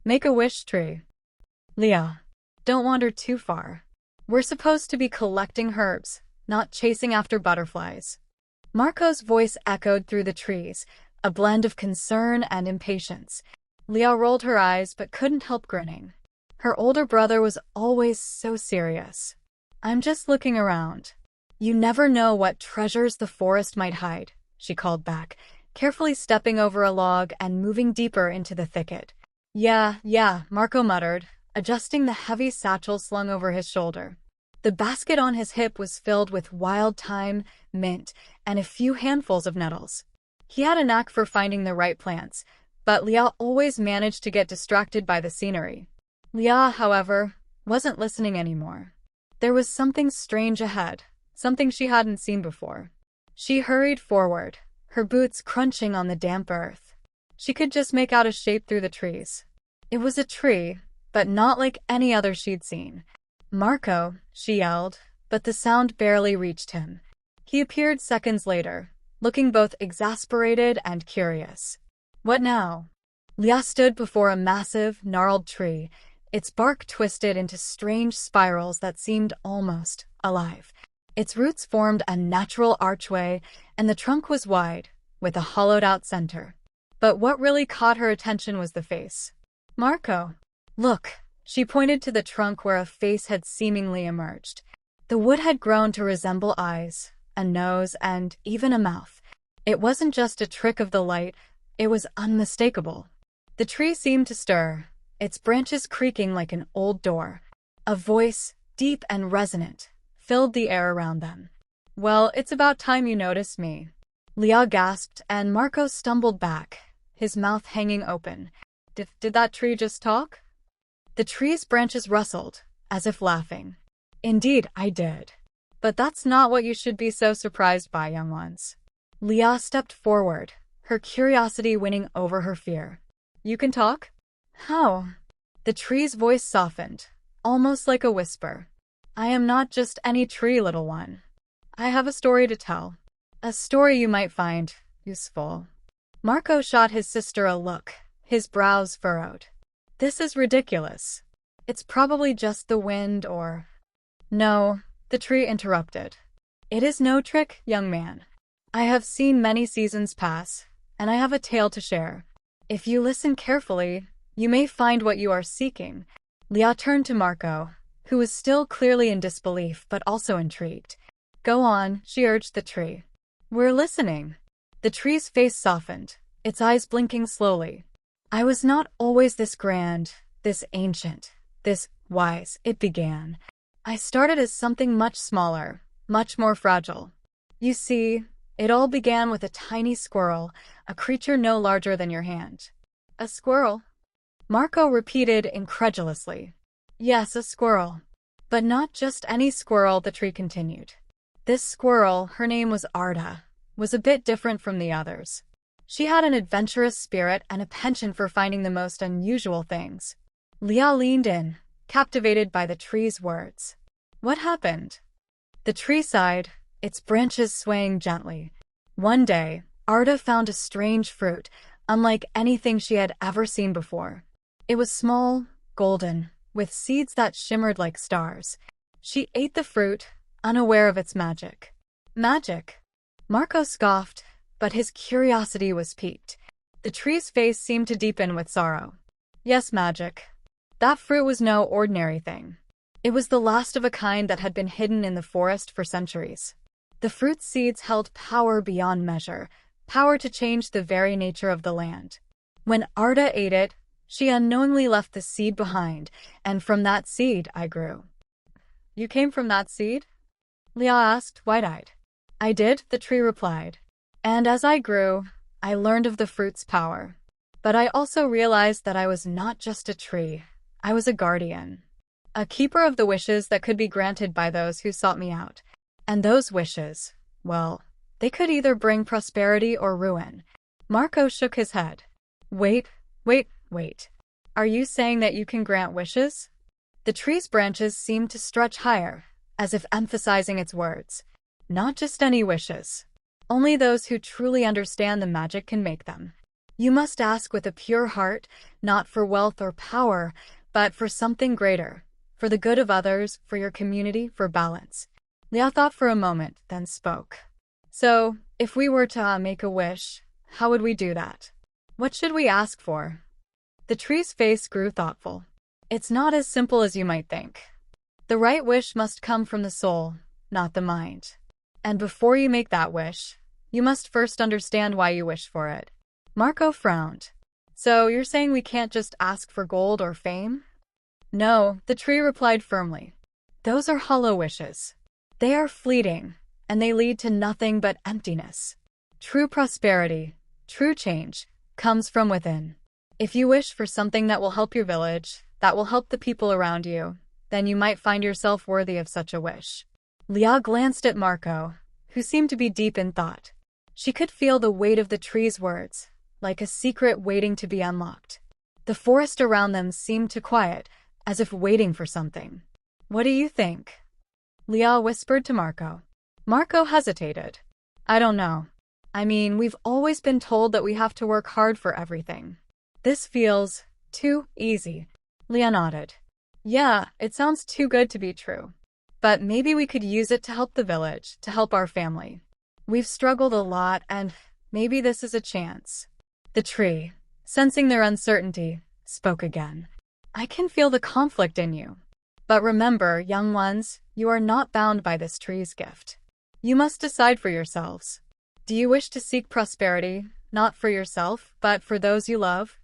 Make-a-wish tree. Leah, don't wander too far. We're supposed to be collecting herbs, not chasing after butterflies. Marco's voice echoed through the trees, a blend of concern and impatience. Leah rolled her eyes but couldn't help grinning. Her older brother was always so serious. I'm just looking around. You never know what treasures the forest might hide, she called back, carefully stepping over a log and moving deeper into the thicket. Yeah, Marco muttered, adjusting the heavy satchel slung over his shoulder. The basket on his hip was filled with wild thyme, mint, and a few handfuls of nettles. He had a knack for finding the right plants, but Leah always managed to get distracted by the scenery. Leah, however, wasn't listening anymore. There was something strange ahead, something she hadn't seen before. She hurried forward, her boots crunching on the damp earth. She could just make out a shape through the trees. It was a tree, but not like any other she'd seen. "Marco," she yelled, but the sound barely reached him. He appeared seconds later, looking both exasperated and curious. "What now?" Leah stood before a massive, gnarled tree, its bark twisted into strange spirals that seemed almost alive. Its roots formed a natural archway, and the trunk was wide, with a hollowed-out center. But what really caught her attention was the face. "Marco, look." She pointed to the trunk where a face had seemingly emerged. The wood had grown to resemble eyes, a nose, and even a mouth. It wasn't just a trick of the light, it was unmistakable. The tree seemed to stir, its branches creaking like an old door. A voice, deep and resonant, filled the air around them. "Well, it's about time you noticed me." Leah gasped, and Marco stumbled back, his mouth hanging open. Did that tree just talk?" The tree's branches rustled, as if laughing. "Indeed, I did. But that's not what you should be so surprised by, young ones." Leah stepped forward, her curiosity winning over her fear. "You can talk?" "How?" The tree's voice softened, almost like a whisper. "I am not just any tree, little one. I have a story to tell. A story you might find useful." Marco shot his sister a look, his brows furrowed. "This is ridiculous. It's probably just the wind or—" "No," the tree interrupted. "It is no trick, young man. I have seen many seasons pass, and I have a tale to share. If you listen carefully, you may find what you are seeking." Leah turned to Marco, who was still clearly in disbelief but also intrigued. "Go on," she urged the tree. "We're listening." The tree's face softened, its eyes blinking slowly. "I was not always this grand, this ancient, this wise," it began. "I started as something much smaller, much more fragile. You see, it all began with a tiny squirrel, a creature no larger than your hand." "A squirrel?" Marco repeated incredulously. "Yes, a squirrel. But not just any squirrel," the tree continued. "This squirrel, her name was Arda, was a bit different from the others. She had an adventurous spirit and a penchant for finding the most unusual things." Leah leaned in, captivated by the tree's words. "What happened?" The tree sighed, its branches swaying gently. "One day, Arda found a strange fruit, unlike anything she had ever seen before. It was small, golden, with seeds that shimmered like stars. She ate the fruit, unaware of its magic." "Magic?" Marco scoffed, but his curiosity was piqued. The tree's face seemed to deepen with sorrow. "Yes, magic. That fruit was no ordinary thing. It was the last of a kind that had been hidden in the forest for centuries. The fruit's seeds held power beyond measure, power to change the very nature of the land. When Arda ate it, she unknowingly left the seed behind, and from that seed I grew." "You came from that seed?" Leah asked, wide-eyed. "I did," the tree replied. "And as I grew, I learned of the fruit's power. But I also realized that I was not just a tree. I was a guardian. A keeper of the wishes that could be granted by those who sought me out. And those wishes, well, they could either bring prosperity or ruin." Marco shook his head. Wait. Are you saying that you can grant wishes?" The tree's branches seemed to stretch higher, as if emphasizing its words. "Not just any wishes. Only those who truly understand the magic can make them." You must ask with a pure heart, not for wealth or power, but for something greater, for the good of others, for your community, for balance. Liao thought for a moment, then spoke. So, if we were to make a wish, how would we do that? What should we ask for? The tree's face grew thoughtful. It's not as simple as you might think. The right wish must come from the soul, not the mind. And before you make that wish, you must first understand why you wish for it. Marco frowned. So you're saying we can't just ask for gold or fame? No, the tree replied firmly. Those are hollow wishes. They are fleeting, and they lead to nothing but emptiness. True prosperity, true change, comes from within. If you wish for something that will help your village, that will help the people around you, then you might find yourself worthy of such a wish. Liao glanced at Marco, who seemed to be deep in thought. She could feel the weight of the tree's words, like a secret waiting to be unlocked. The forest around them seemed to quiet, as if waiting for something. What do you think? Liao whispered to Marco. Marco hesitated. I don't know. I mean, we've always been told that we have to work hard for everything. This feels too easy. Liao nodded. Yeah, it sounds too good to be true. But maybe we could use it to help the village, to help our family. We've struggled a lot, and maybe this is a chance. The tree, sensing their uncertainty, spoke again. I can feel the conflict in you. But remember, young ones, you are not bound by this tree's gift. You must decide for yourselves. Do you wish to seek prosperity, not for yourself, but for those you love?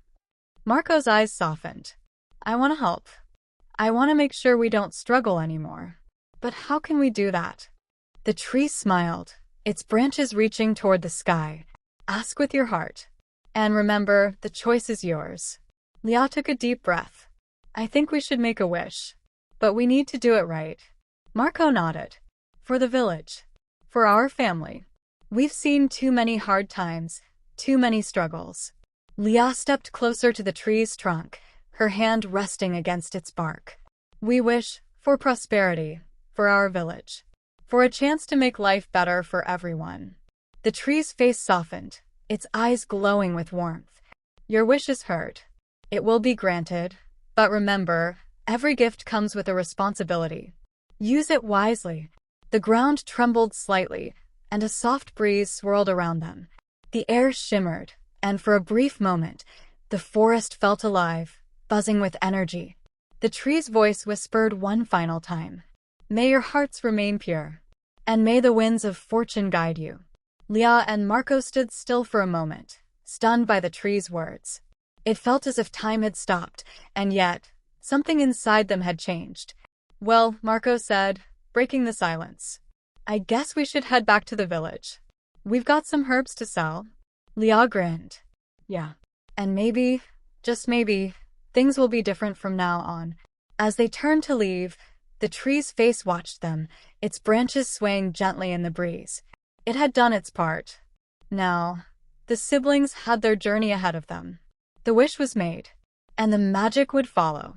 Marco's eyes softened. I want to help. I want to make sure we don't struggle anymore. But how can we do that? The tree smiled, its branches reaching toward the sky. Ask with your heart. And remember, the choice is yours. Liao took a deep breath. I think we should make a wish. But we need to do it right. Marco nodded. For the village. For our family. We've seen too many hard times, too many struggles. Liao stepped closer to the tree's trunk, her hand resting against its bark. We wish for prosperity, for our village. For a chance to make life better for everyone. The tree's face softened, its eyes glowing with warmth. Your wish is heard. It will be granted. But remember, every gift comes with a responsibility. Use it wisely. The ground trembled slightly, and a soft breeze swirled around them. The air shimmered, and for a brief moment, the forest felt alive, buzzing with energy. The tree's voice whispered one final time. May your hearts remain pure. And may the winds of fortune guide you. Liao and Marco stood still for a moment, stunned by the tree's words. It felt as if time had stopped, and yet, something inside them had changed. Well, Marco said, breaking the silence. I guess we should head back to the village. We've got some herbs to sell. Liao grinned. Yeah. And maybe, just maybe, things will be different from now on. As they turned to leave, the tree's face watched them, its branches swaying gently in the breeze. It had done its part. Now, the siblings had their journey ahead of them. The wish was made, and the magic would follow.